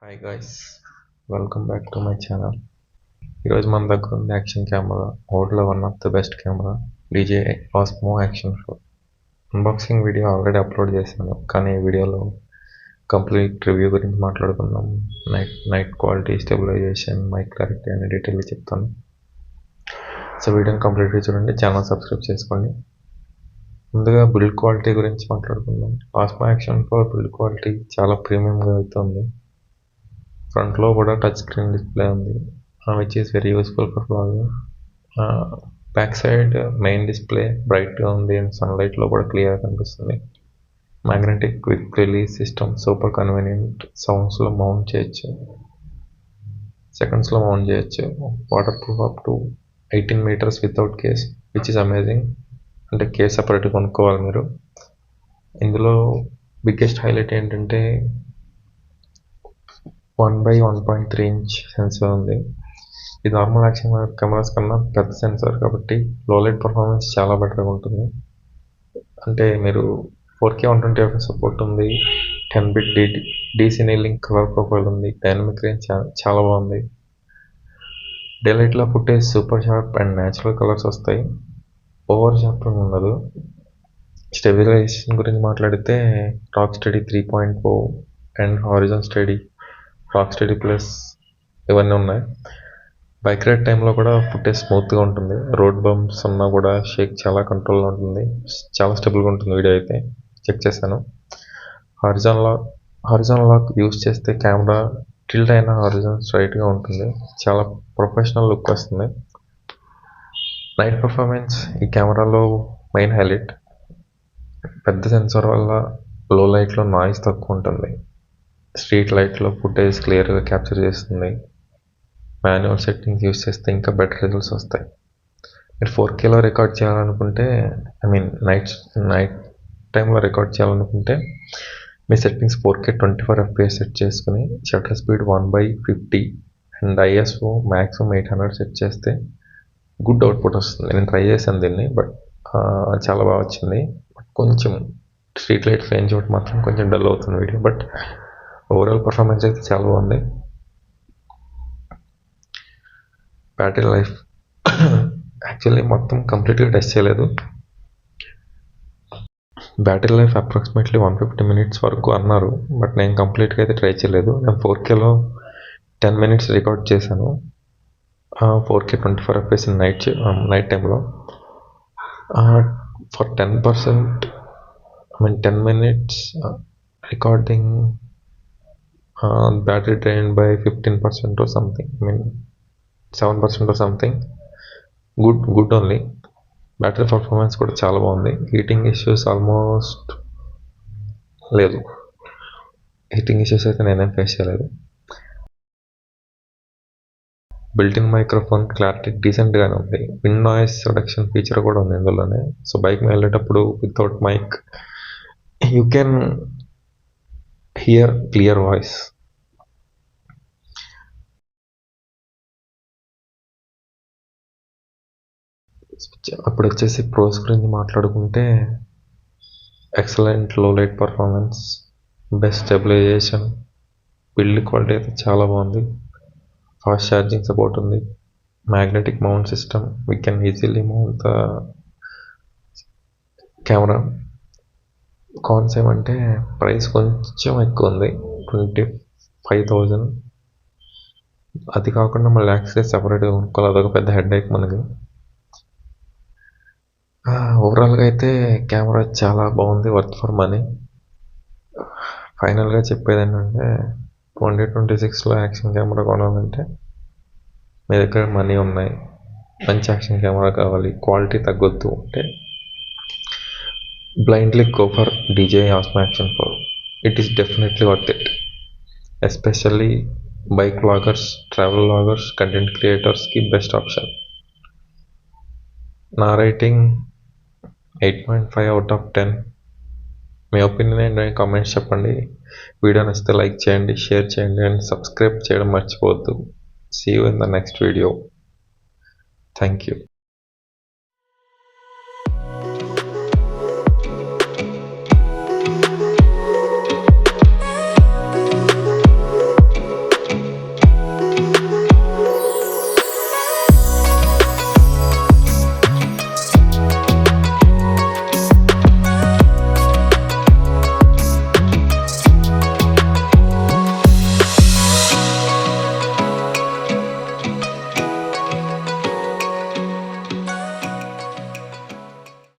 Hi guys, welcome back to my channel. ఈరోజు మన దగ్గర ఉంది యాక్షన్ కెమెరా, వరల్డ్లో one of the best camera, DJI Osmo Action 4. Unboxing video already upload చేశాను, కానీ ఈ వీడియోలో కంప్లీట్ రివ్యూ గురించి మాట్లాడుకుందాం. Night quality, stabilisation, mic clarity అనే డీటెయిల్గా చెప్తాను. సో వీడియోని కంప్లీట్గా చూడండి, ఛానల్ సబ్స్క్రైబ్ చేసుకోండి. ముందుగా బిల్డ్ క్వాలిటీ గురించి మాట్లాడుకుందాం. Osmo Action 4 బిల్డ్ క్వాలిటీ చాలా ప్రీమియంగా అవుతుంది. ఫ్రంట్లో కూడా టచ్ స్క్రీన్ డిస్ప్లే ఉంది, which is very useful for blogging. Back side main display బ్రైట్గా ఉంది అండ్ సన్లైట్లో కూడా క్లియర్గా కనిపిస్తుంది. Magnetic quick release system super convenient. సెకండ్స్లో మౌంట్ చేయొచ్చు. Water proof up to 18 meters without case, which is amazing. అంటే case సపరేట్గా కొనుక్కోవాలి మీరు. ఇందులో బిగ్గెస్ట్ హైలైట్ ఏంటంటే 1/1.3 inch సెన్సార్ ఉంది. ఇది నార్మల్ యాక్షన్ కెమెరాస్ కన్నా పెద్ద సెన్సార్ కాబట్టి లో లైట్ పర్ఫార్మెన్స్ చాలా బెటర్గా ఉంటుంది. అంటే మీరు 4K 120fps సపోర్ట్ ఉంది, 10-bit DC link colour profile ఉంది, డైనమిక్ రేంజ్ చాలా బాగుంది. డే లైట్లో footage super sharp and natural colours వస్తాయి, ఓవర్ షార్పింగ్ ఉండదు. స్టెబిలైజేషన్ గురించి మాట్లాడితే rock study 3.0 and Horizon study, rock study plus ఇవన్నీ ఉన్నాయి. బైక్ రైడ్ టైంలో కూడా ఫుటేజ్ స్మూత్గా ఉంటుంది. రోడ్ బంప్స్ ఉన్నా కూడా షేక్ చాలా కంట్రోల్లో ఉంటుంది, చాలా స్టేబుల్గా ఉంటుంది. వీడియో అయితే చెక్ చేశాను. హారిజాన్ లాక్ యూస్ చేస్తే కెమెరా టిల్ట్ అయిన హారిజాన్ స్ట్రైట్గా ఉంటుంది, చాలా ప్రొఫెషనల్ లుక్ వస్తుంది. నైట్ పర్ఫార్మెన్స్ ఈ కెమెరాలో మెయిన్ హైలైట్. పెద్ద సెన్సార్ వల్ల లో లైట్లో నాయిస్ తక్కువ ఉంటుంది, స్ట్రీట్ లైట్లో ఫుటేజ్ క్లియర్గా క్యాప్చర్ చేస్తుంది. మాన్యువల్ సెట్టింగ్స్ యూస్ చేస్తే ఇంకా బెటర్ రిజల్ట్స్ వస్తాయి. మీరు 4Kలో రికార్డ్ చేయాలనుకుంటే, నైట్ టైంలో రికార్డ్ చేయాలనుకుంటే మీ సెట్టింగ్స్ 4K 24fps సెట్ చేసుకుని shutter speed 1/50 and ISO maximum 800 set చేస్తే గుడ్ అవుట్పుట్ వస్తుంది. నేను ట్రై చేశాను దీన్ని, బట్ చాలా బాగా వచ్చింది. కొంచెం స్ట్రీట్ లైట్ ఫేన్ చోటు మాత్రం కొంచెం డల్ అవుతుంది వీడియో, బట్ ఓవరాల్ పర్ఫార్మెన్స్ అయితే చాలా బాగుంది. బ్యాటరీ లైఫ్ యాక్చువల్లీ మొత్తం కంప్లీట్గా టెస్ట్ చేయలేదు. బ్యాటరీ లైఫ్ అప్రాక్సిమేట్లీ 150 minutes వరకు అన్నారు, బట్ నేను కంప్లీట్గా అయితే ట్రై చేయలేదు. నేను 4Kలో 10 minutes రికార్డ్ చేశాను, 4K 24fps నైట్ టైంలో. For 10%, 10 minutes recording, battery drained by 15% or something, 7% or something. Good only. Battery performance కూడా చాలా బాగుంది. హీటింగ్ ఇష్యూస్ ఆల్మోస్ట్ లేదు. హీటింగ్ ఇష్యూస్ అయితే నేనేం ఫేస్ చేయలేదు. బిల్ట్-ఇన్ మైక్రోఫోన్ క్లారిటీ డీసెంట్గానే ఉంది. విండ్ నాయిస్ రిడక్షన్ ఫీచర్ కూడా ఉంది ఇందులోనే. సో బైక్ మీద వెళ్ళేటప్పుడు without mic you can hear clear voice. అప్పుడు వచ్చేసి ప్రోస్ గురించి మాట్లాడుకుంటే excellent low light performance, best stabilisation, build quality అయితే చాలా బాగుంది. ఫాస్ట్ ఛార్జింగ్ సపోర్ట్ ఉంది, magnetic mount system, we can easily mount the camera. Cons ఏమంటే ప్రైస్ కొంచెం ఎక్కువ ఉంది, 25,000. అది కాకుండా మళ్ళీ యాక్సెస్ సపరేట్గా కొనుక్కోవాలి, అదొక పెద్ద హెడ్ ఏక్ మనకి. ఓవరాల్గా అయితే కెమెరా చాలా బాగుంది, వర్త్ ఫర్ మనీ. ఫైనల్గా చెప్పేది ఏంటంటే 2026లో యాక్షన్ కెమెరా కొనాలంటే మీ దగ్గర మనీ ఉన్నాయి, మంచి యాక్షన్ కెమెరా కావాలి, క్వాలిటీ తగ్గొద్దు అంటే blindly go for DJI Osmo Action 4. It is definitely worth it, especially bike vloggers, travel vloggers, content creators की best option. నా rating 8.5 out of 10. Me opinion ఏంటంటే comments చెప్పండి. వీడియో నచ్చితే like చేయండి, share చేయండి and subscribe చేయడం మర్చిపోవద్దు. See you in the next video. Thank you.